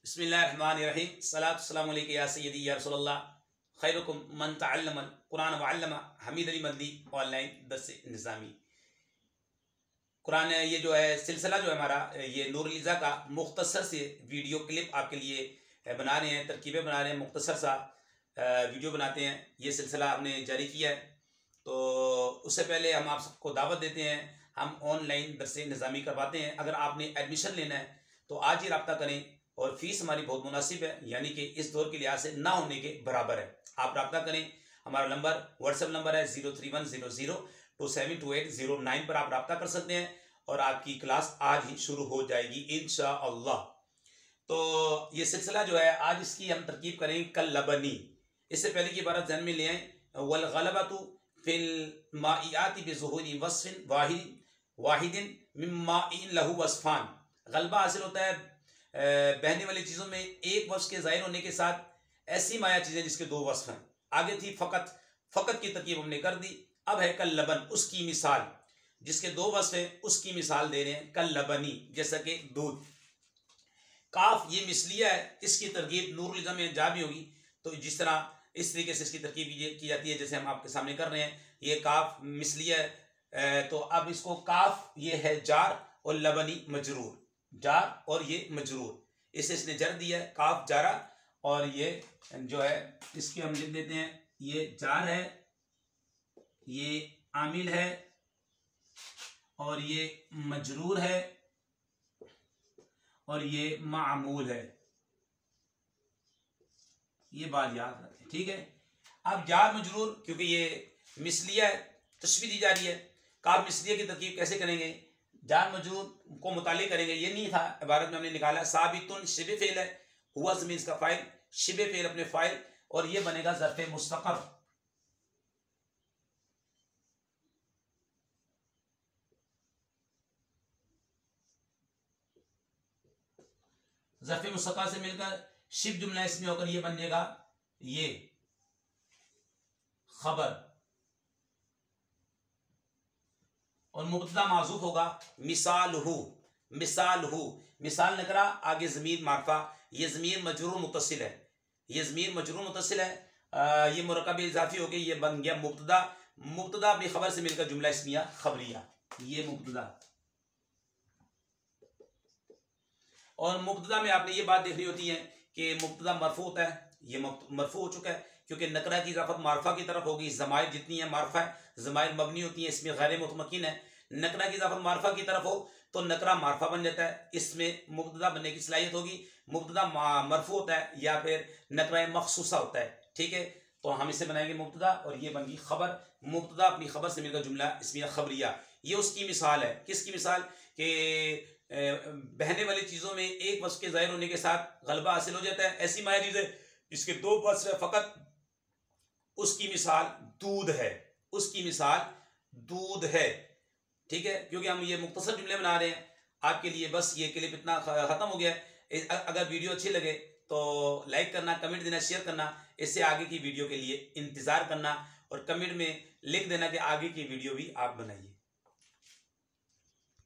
बिस्मिल्लाहिर्रहमानिर्रहीम सलातु सलामु अलैका या सय्यदी या रसूलल्लाह खैरुकुम मन तअल्लमल कुरान व अल्लमा हमीद अली मदनी ऑनलाइन दर्स निज़ामी। कुरान ये जो है सिलसिला जो है हमारा ये नूर अल-इज़ा का मुख्तसर से वीडियो क्लिप आपके लिए बना रहे हैं, तरकीबें बना रहे हैं, मुख्तसर सा वीडियो बनाते हैं। ये सिलसिला हमने जारी किया है। तो उससे पहले हम आप सबको दावत देते हैं, हम ऑनलाइन दर्स निज़ामी करवाते हैं। अगर आपने एडमिशन लेना है तो आज ही रब्ता करें और फीस हमारी बहुत मुनासिब है, यानी कि इस दौर के लिहाज से ना होने के बराबर है। आप रब्ता करें, हमारा नंबर व्हाट्सएप नंबर है 031002728009 पर आप रब्ता कर सकते हैं और आपकी क्लास आज ही शुरू हो जाएगी इंशाअल्लाह। तो ये सिलसिला जो है आज इसकी हम तरकीब करेंगे कल लबनी। इससे पहले की इबारत ध्यान में ले आए, वल गलबतु फिल माइयाति बिज़ुहूरी वस्फिन वाहिदिन मिम्माइन लहू वस्फान। गलबा हासिल होता है बहने वाली चीज़ों में एक वस्फ के ज़ाहिर होने के साथ ऐसी माया चीज़ें जिसके दो वस्फ हैं। आगे थी फ़कत की तरकीब हमने कर दी। अब है कल लबन, उसकी मिसाल जिसके दो वस्फ हैं उसकी मिसाल दे रहे हैं कल लबनी, जैसा कि दूध। काफ ये मिसलिया है, इसकी तरकीब नूर अल-इज़ा में जा भी होगी। तो जिस तरह इस तरीके से इसकी तरकीब की जाती है जैसे हम आपके सामने कर रहे हैं। ये काफ मिसलिया है, तो अब इसको काफ ये है जार और लबनी मजरूर, जार और ये मजरूर, इसे इसने जर दिया है काफ जारा। और ये जो है इसके हम लिख देते हैं, ये जार है, ये आमिल है और ये मजरूर है और ये मामूल है। ये बात याद रखें, ठीक है। अब जार मजरूर क्योंकि ये मिसलिया है, तशबीह दी जा रही है। काफ मिसलिया की तरकीब कैसे करेंगे, जार मजरूर को मुतालिक करेंगे। ये नहीं था, इबारत में हमने निकाला साबितुन शिबे फेल है, हुआ ज़मीर का फाइल, शिबे फेल अपने फाइल, और ये बनेगा ज़र्फ़े मुस्तक़र। ज़र्फ़े मुस्तक़र से मिलकर शिब जुमला इसमें होकर ये बन जाएगा ये खबर, और मुब्तदा माज़ूफ होगा मिसाल हु। मिसाल नकरा, आगे ज़मीर मारफा, ये ज़मीर मजरूर मुत्तसिल है, ये ज़मीर मजरूर मुत्तसिल है। ये मुरक्कब इज़ाफ़ी हो गई, ये बन गया मुब्तदा। मुब्तदा अपनी खबर से मिलकर जुमला इस्मिया खबरिया, ये मुब्तदा। और मुब्तदा में आपने ये बात देखनी होती है कि मुब्तदा मरफू होता है, ये मरफू हो चुका है क्योंकि नकरा की इजाफत मारफा की तरफ होगी। ज़माइर जितनी है मारफा है, ज़माइर मबनी होती है, इसमें गैर मुतमक्किन है। नकरा की इजाफत मारफा की तरफ हो तो नकरा मारफा बन जाता है, इसमें मुब्तदा बनने की सलाहियत होगी। मुब्तदा मरफू होता है या फिर नकरा मखसूसा होता है, ठीक है। तो हम इसे बनाएंगे मुब्तदा और ये बन गई खबर। मुब्तदा अपनी खबर से मिलकर जुमला इसमें खबरिया, ये उसकी मिसाल है। किसकी मिसाल के बहने वाली चीज़ों में एक वस्फ के ज़ाहिर होने के साथ गलबा हासिल हो जाता है। ऐसी माया चीज़ है जिसके दो वस्फ है फ़कत, उसकी मिसाल दूध है, उसकी मिसाल दूध है, ठीक है। क्योंकि हम ये मुख्तसर जुमले बना रहे हैं आपके लिए, बस ये क्लिप इतना ख़त्म हो गया है। अगर वीडियो अच्छी लगे तो लाइक करना, कमेंट देना, शेयर करना, इससे आगे की वीडियो के लिए इंतज़ार करना और कमेंट में लिख देना कि आगे की वीडियो भी आप बनाइए।